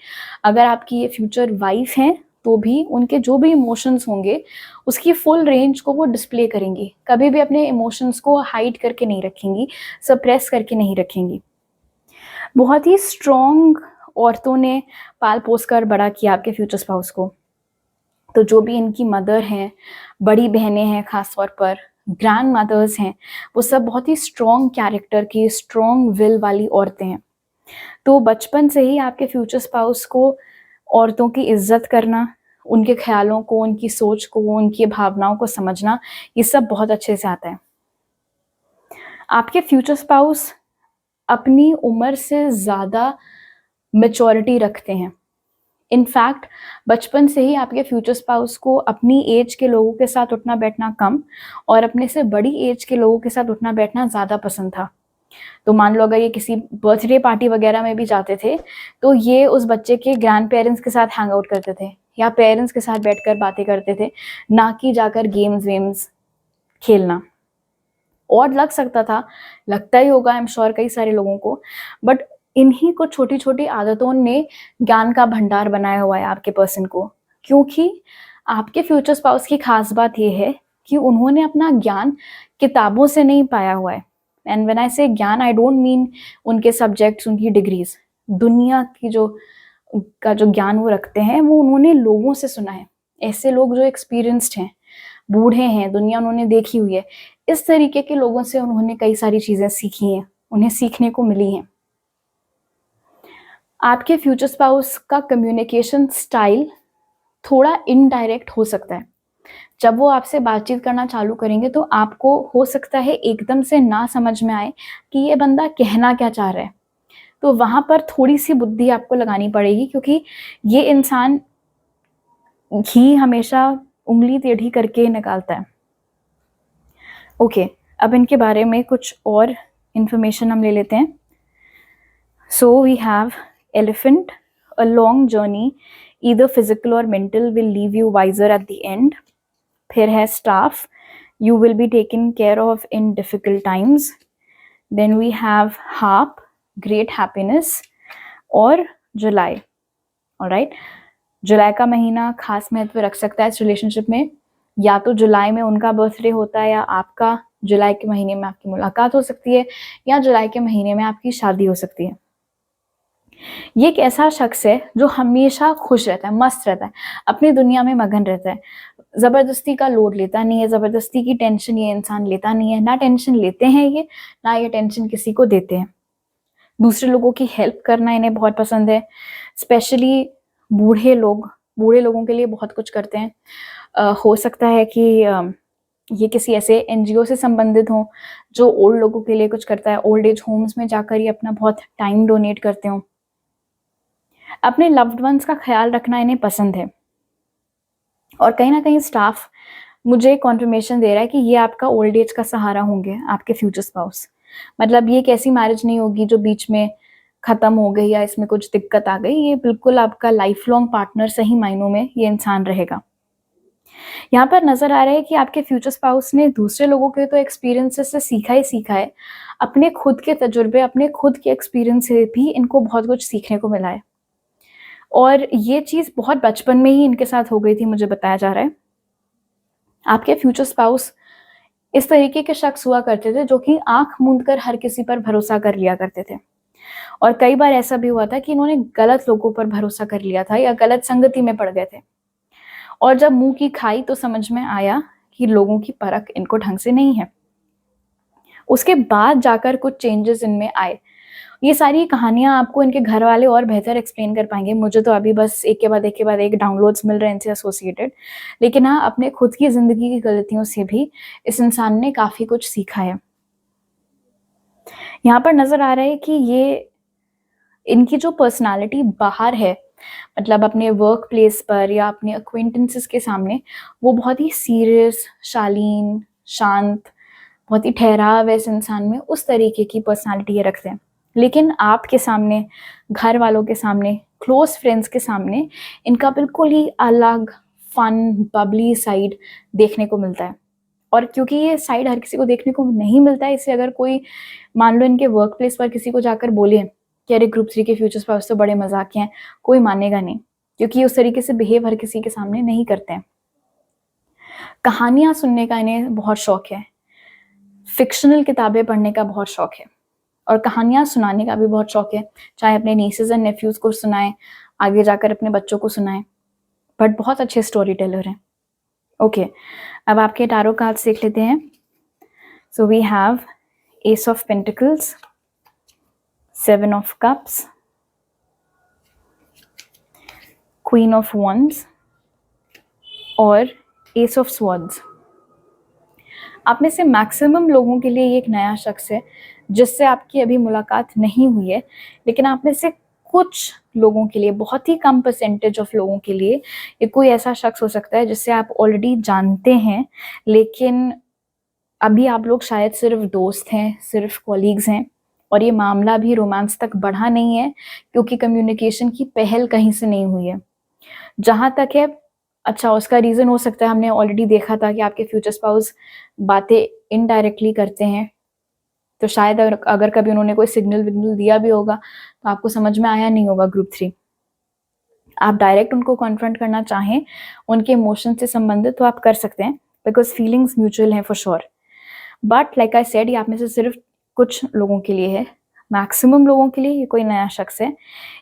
अगर आपकी ये फ्यूचर वाइफ हैं, तो भी उनके जो भी इमोशंस होंगे, उसकी फुल रेंज को वो डिस्प्ले करेंगी। कभी भी अपने इमोशंस को हाइड करके नहीं रखेंगी, सप्रेस करके नहीं रखेंगी। बहुत ही स्ट्रॉन्ग औरतों ने पाल-पोस कर बड़ा किया आपके फ्यूचर स्पाउस को। तो जो भी इनकी मदर हैं, बड़ी बहनें हैं ख़ास तौर पर, ग्रैंड मदर्स हैं, वो सब बहुत ही स्ट्रॉन्ग कैरेक्टर की, स्ट्रॉन्ग विल वाली औरतें हैं। तो बचपन से ही आपके फ्यूचर स्पाउस को औरतों की इज़्ज़त करना, उनके ख़्यालों को, उनकी सोच को, उनकी भावनाओं को समझना, ये सब बहुत अच्छे से आता है। आपके फ्यूचर स्पाउस अपनी उम्र से ज़्यादा मैच्योरिटी रखते हैं। इनफैक्ट बचपन से ही आपके फ्यूचर स्पाउस को अपनी एज के लोगों के साथ उठना-बैठना कम और अपने से बड़ी एज के लोगों के साथ उठना-बैठना ज़्यादा पसंद था। तो मान लो अगर ये किसी बर्थडे पार्टी वगैरह में भी जाते थे, तो ये उस बच्चे के ग्रैंड पेरेंट्स के साथ हैंग आउट करते थे या पेरेंट्स के साथ बैठकर बातें करते थे, ना कि जाकर गेम्स-वेम्स खेलना। ऑड लग सकता था, लगता ही होगा आई एम श्योर कई सारे लोगों को, बट इन्हीं कुछ छोटी-छोटी आदतों ने ज्ञान का भंडार बनाया हुआ है आपके पर्सन को। क्योंकि आपके फ्यूचर स्पाउस की खास बात ये है कि उन्होंने अपना ज्ञान किताबों से नहीं पाया हुआ है। एंड व्हेन आई से ज्ञान, आई डोंट मीन उनके सब्जेक्ट्स, उनकी डिग्रीज़। दुनिया की जो ज्ञान वो रखते हैं, वो उन्होंने लोगों से सुना है। ऐसे लोग जो एक्सपीरियंस्ड हैं, बूढ़े हैं, दुनिया उन्होंने देखी हुई है। इस तरीके के लोगों से उन्होंने कई सारी चीज़ें सीखी हैं, उन्हें सीखने को मिली हैं। आपके फ्यूचर स्पाउस का कम्युनिकेशन स्टाइल थोड़ा इनडायरेक्ट हो सकता है। जब वो आपसे बातचीत करना चालू करेंगे तो आपको हो सकता है एकदम से ना समझ में आए कि ये बंदा कहना क्या चाह रहा है। तो वहाँ पर थोड़ी-सी बुद्धि आपको लगानी पड़ेगी, क्योंकि ये इंसान घी हमेशा उँगली टेढ़ी करके ही निकालता है। ओके, अब इनके बारे में कुछ और इन्फॉर्मेशन हम ले लेते हैं। So we have elephant, a long journey, either physical or mental, will leave you wiser at the end. फिर है staff, you will be taken care of in difficult times. Then we have harp, great happiness, or July. All right. जुलाई का महीना खास महत्व रख सकता है इस रिलेशनशिप में। या तो जुलाई में उनका बर्थडे होता है या आपका जुलाई के महीने में आपकी मुलाकात हो सकती है, या जुलाई के महीने में आपकी शादी हो सकती है। ये एक ऐसा शख्स है जो हमेशा खुश रहता है, मस्त रहता है, अपनी दुनिया में मगन रहता है, ज़बरदस्ती का लोड लेता नहीं है, ज़बरदस्ती की टेंशन ये इंसान लेता नहीं है, ना टेंशन लेते हैं ये, ना ये टेंशन किसी को देते हैं। दूसरे लोगों की हेल्प करना इन्हें बहुत पसंद है, स्पेशली बूढ़े लोगों के लिए बहुत कुछ करते हैं। हो सकता है कि ये किसी ऐसे एनजीओ से संबंधित हों जो ओल्ड लोगों के लिए कुछ करता है, ओल्ड एज होम्स में जाकर ये अपना बहुत टाइम डोनेट करते हों। अपने लव्ड वंस का ख्याल रखना इन्हें पसंद है, और कहीं ना कहीं स्टाफ मुझे कॉन्फर्मेशन दे रहा है कि ये आपका ओल्ड एज का सहारा होंगे, आपके फ्यूचर स्पाउस। मतलब ये एक ऐसी मैरिज नहीं होगी जो बीच में खत्म हो गई या इसमें कुछ दिक्कत आ गई, ये बिल्कुल आपका लाइफ लॉन्ग पार्टनर सही मायनों में ये इंसान रहेगा। यहाँ पर नजर आ रहा है कि आपके फ्यूचर स्पाउस ने दूसरे लोगों के तो एक्सपीरियंसेस से सीखा ही सीखा है, अपने खुद के तजुर्बे, अपने खुद के एक्सपीरियंस से भी इनको बहुत कुछ सीखने को मिला है। और ये चीज़ बहुत बचपन में ही इनके साथ हो गई थी, मुझे बताया जा रहा है। आपके फ्यूचर स्पाउस इस तरीके के शख्स हुआ करते थे जो कि आंख मूंद कर हर किसी पर भरोसा कर लिया करते थे, और कई बार ऐसा भी हुआ था कि इन्होंने गलत लोगों पर भरोसा कर लिया था या गलत संगति में पड़ गए थे, और जब मुंह की खाई तो समझ में आया कि लोगों की परख इनको ढंग से नहीं है। उसके बाद जाकर कुछ चेंजेस इनमें आए। ये सारी कहानियां आपको इनके घर वाले और बेहतर एक्सप्लेन कर पाएंगे, मुझे तो अभी बस एक के बाद एक के बाद एक डाउनलोड्स मिल रहे हैं इनसे एसोसिएटेड। लेकिन हाँ, अपने खुद की जिंदगी की गलतियों से भी इस इंसान ने काफी कुछ सीखा है। यहाँ पर नजर आ रहा है कि ये इनकी जो पर्सनालिटी बाहर है, मतलब अपने वर्क प्लेस पर या अपने अक्वेंटेंसेस के सामने, वो बहुत ही सीरियस, शालीन, शांत, बहुत ही ठहराव है इस इंसान में, उस तरीके की पर्सनालिटी ये रखते हैं। लेकिन आपके सामने, घर वालों के सामने, क्लोज फ्रेंड्स के सामने इनका बिल्कुल ही अलग फन बबली साइड देखने को मिलता है। और क्योंकि ये साइड हर किसी को देखने को नहीं मिलता है, इससे अगर कोई मान लो इनके वर्क प्लेस पर किसी को जाकर बोले कि अरे ग्रुप 3 के फ्यूचर स्पाउस तो बड़े मजाक हैं, कोई मानेगा नहीं, क्योंकि उस तरीके से बिहेव हर किसी के सामने नहीं करते हैं। कहानियां सुनने का इन्हें बहुत शौक है, फिक्शनल किताबें पढ़ने का बहुत शौक है, और कहानियां सुनाने का भी बहुत शौक है, चाहे अपने नीसेस एंड नेफ्यूज को सुनाएं, आगे जाकर अपने बच्चों को सुनाएं, बट बहुत अच्छे स्टोरी टेलर हैं। ओके, अब आपके टारो कार्ड्स देख लेते हैं। So we have ace of pentacles, 7 of cups, queen of wands और एस ऑफ स्वॉर्ड्स। आप में से मैक्सिमम लोगों के लिए ये एक नया शख्स है जिससे आपकी अभी मुलाकात नहीं हुई है, लेकिन आप में से कुछ लोगों के लिए, बहुत ही कम परसेंटेज ऑफ लोगों के लिए, ये कोई ऐसा शख्स हो सकता है जिससे आप ऑलरेडी जानते हैं, लेकिन अभी आप लोग शायद सिर्फ दोस्त हैं, सिर्फ कॉलीग्स हैं, और ये मामला भी रोमांस तक बढ़ा नहीं है क्योंकि कम्युनिकेशन की पहल कहीं से नहीं हुई है। जहाँ तक है, अच्छा, उसका रीज़न हो सकता है हमने ऑलरेडी देखा था कि आपके फ्यूचर स्पाउस बातें इनडायरेक्टली करते हैं, तो शायद अगर कभी उन्होंने कोई सिग्नल विग्नल दिया भी होगा तो आपको समझ में आया नहीं होगा ग्रुप 3। आप डायरेक्ट उनको कॉन्फ्रंट करना चाहें उनके इमोशन से संबंधित तो आप कर सकते हैं, बिकॉज फीलिंग्स म्यूचुअल हैं for sure. But like I said, ये आप में से सिर्फ कुछ लोगों के लिए है, मैक्सिमम लोगों के लिए ये कोई नया शख्स है।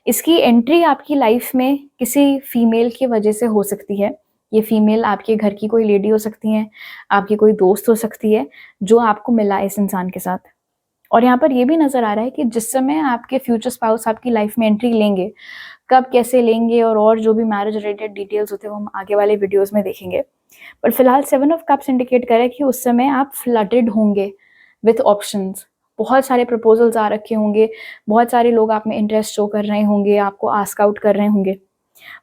इसकी एंट्री आपकी लाइफ में किसी फीमेल की वजह से हो सकती है। ये फीमेल आपके घर की कोई लेडी हो सकती है, आपकी कोई दोस्त हो सकती है जो आपको मिला इस इंसान के साथ। और यहाँ पर ये भी नजर आ रहा है कि जिस समय आपके फ्यूचर स्पाउस आपकी लाइफ में एंट्री लेंगे, कब कैसे लेंगे, और जो भी मैरिज रिलेटेड डिटेल्स होते हैं वो हम आगे वाले वीडियोस में देखेंगे। पर फिलहाल 7 ऑफ कप्स इंडिकेट करे कि उस समय आप फ्लडेड होंगे विथ ऑप्शंस। बहुत सारे प्रपोजल्स आ रखे होंगे, बहुत सारे लोग आप में इंटरेस्ट शो कर रहे होंगे, आपको आस्क आउट कर रहे होंगे,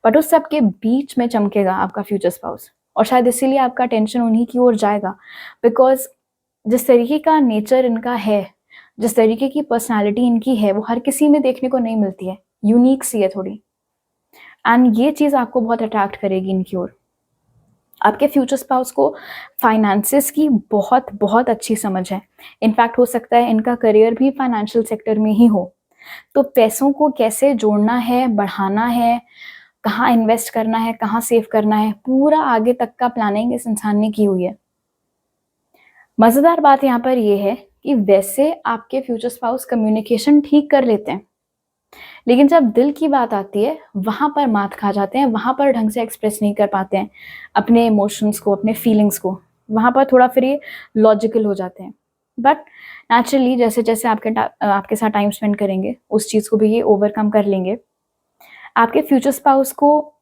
बट उस सब के बीच में चमकेगा आपका फ्यूचर स्पाउस, और शायद इसीलिए आपका टेंशन उन्हीं की ओर जाएगा, बिकॉज जिस तरीके का नेचर इनका है, जिस तरीके की पर्सनालिटी इनकी है, वो हर किसी में देखने को नहीं मिलती है, यूनिक सी है थोड़ी, एंड ये चीज़ आपको बहुत अट्रैक्ट करेगी इनकी ओर। आपके फ्यूचर स्पाउस को फाइनेंसेस की बहुत बहुत अच्छी समझ है, इनफैक्ट हो सकता है इनका करियर भी फाइनेंशियल सेक्टर में ही हो, तो पैसों को कैसे जोड़ना है, बढ़ाना है, कहाँ इन्वेस्ट करना है, कहाँ सेव करना है, पूरा आगे तक का प्लानिंग इस इंसान ने की हुई है। मज़ेदार बात यहाँ पर ये है कि वैसे आपके फ्यूचर स्पाउस कम्युनिकेशन ठीक कर लेते हैं, लेकिन जब दिल की बात आती है वहाँ पर मात खा जाते हैं, वहाँ पर ढंग से एक्सप्रेस नहीं कर पाते हैं अपने इमोशंस को, अपने फीलिंग्स को। वहाँ पर थोड़ा फिर ये लॉजिकल हो जाते हैं। बट नेचुरली जैसे जैसे आपके साथ टाइम स्पेंड करेंगे, उस चीज़ को भी ये ओवरकम कर लेंगे। आपके फ्यूचर स्पाउस को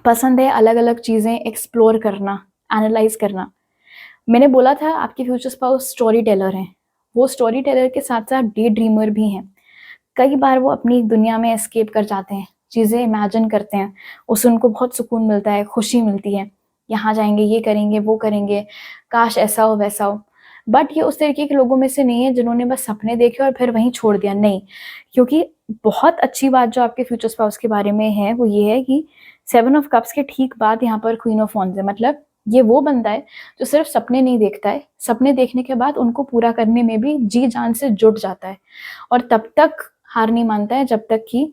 पसंद है अलग अलग चीज़ें एक्सप्लोर करना, एनालाइज करना। मैंने बोला था आपके फ्यूचर स्पाउस स्टोरी टेलर हैं। वो स्टोरी टेलर के साथ साथ डे ड्रीमर भी हैं। कई बार वो अपनी दुनिया में एस्केप कर जाते हैं, चीज़ें इमेजिन करते हैं, उससे उनको बहुत सुकून मिलता है, खुशी मिलती है। यहाँ जाएंगे, ये करेंगे, वो करेंगे, काश ऐसा हो वैसा हो। बट ये उस तरीके के लोगों में से नहीं है जिन्होंने बस सपने देखे और फिर वहीं छोड़ दिया, नहीं। क्योंकि बहुत अच्छी बात जो आपके फ्यूचर स्पाउस के बारे में है वो ये है कि 7 ऑफ कप्स के ठीक बाद यहाँ पर क्वीन ऑफ वॉन्ड्स है। मतलब ये वो बंदा है जो सिर्फ सपने नहीं देखता है, सपने देखने के बाद उनको पूरा करने में भी जी जान से जुट जाता है, और तब तक हार नहीं मानता है जब तक कि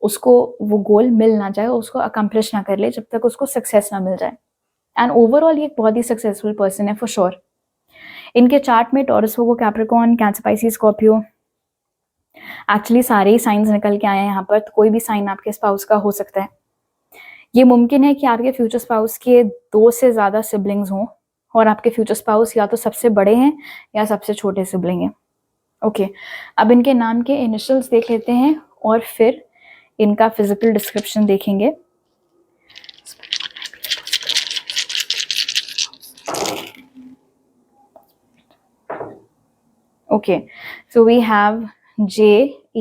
उसको वो गोल मिल ना जाए, उसको अकम्प्लिश ना कर ले, जब तक उसको सक्सेस ना मिल जाए। एंड ओवरऑल ये एक बहुत ही सक्सेसफुल पर्सन है फॉर श्योर। इनके चार्ट में Taurus, Virgo, Capricorn, Cancer, Pisces, Scorpio, actually सारे ही साइंस निकल के आए हैं यहाँ पर। तो कोई भी साइन आपके स्पाउस का हो सकता है। ये मुमकिन है कि आपके फ्यूचर स्पाउस के 2 से ज़्यादा सिबलिंग्स हों, और आपके फ्यूचर स्पाउस या तो सबसे बड़े हैं या सबसे छोटे सिबलिंग हैं। ओके, अब इनके नाम के इनिशियल्स देख लेते हैं और फिर इनका फिजिकल डिस्क्रिप्शन देखेंगे। Okay, so we have JAINBGVOE,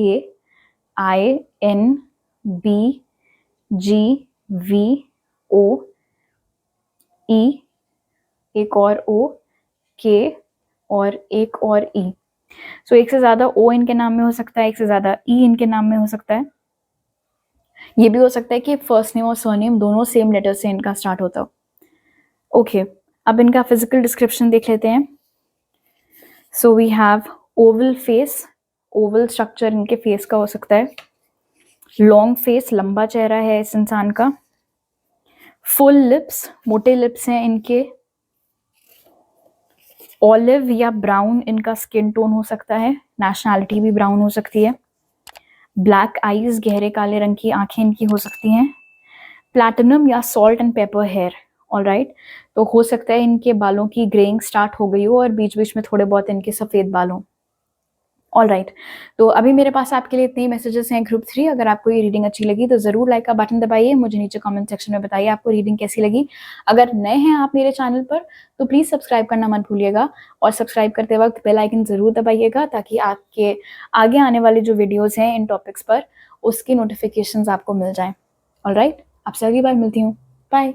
एक और O, K और एक और E। सो एक से ज़्यादा O इनके नाम में हो सकता है, एक से ज़्यादा E इनके नाम में हो सकता है। ये भी हो सकता है कि फर्स्ट नेम और सरनेम दोनों सेम लेटर से इनका स्टार्ट होता हो। ओके, अब इनका फिजिकल डिस्क्रिप्शन देख लेते हैं। So we have oval face, oval structure इनके फेस का हो सकता है। लॉन्ग फेस, लंबा चेहरा है इस इंसान का। फुल लिप्स, मोटे लिप्स हैं इनके। ऑलिव या ब्राउन इनका स्किन टोन हो सकता है, नेशनैलिटी भी ब्राउन हो सकती है। ब्लैक आईज, गहरे काले रंग की आंखें इनकी हो सकती हैं। प्लैटिनम या salt and pepper hair, all right. तो हो सकता है इनके बालों की ग्रेइंग स्टार्ट हो गई हो और बीच बीच में थोड़े बहुत इनके सफ़ेद बाल हों। ऑलराइट, तो अभी मेरे पास आपके लिए इतने ही मैसेजेस हैं ग्रुप 3। अगर आपको ये रीडिंग अच्छी लगी तो ज़रूर लाइक का बटन दबाइए, मुझे नीचे कमेंट सेक्शन में बताइए आपको रीडिंग कैसी लगी। अगर नए हैं आप मेरे चैनल पर तो प्लीज़ सब्सक्राइब करना मत भूलिएगा, और सब्सक्राइब करते वक्त बेल आइकन ज़रूर दबाइएगा ताकि आपके आगे आने वाले जो वीडियोज़ हैं इन टॉपिक्स पर उसकी नोटिफिकेशंस आपको मिल जाएँ। ऑलराइट, आपसे अगली बार मिलती हूँ। बाय।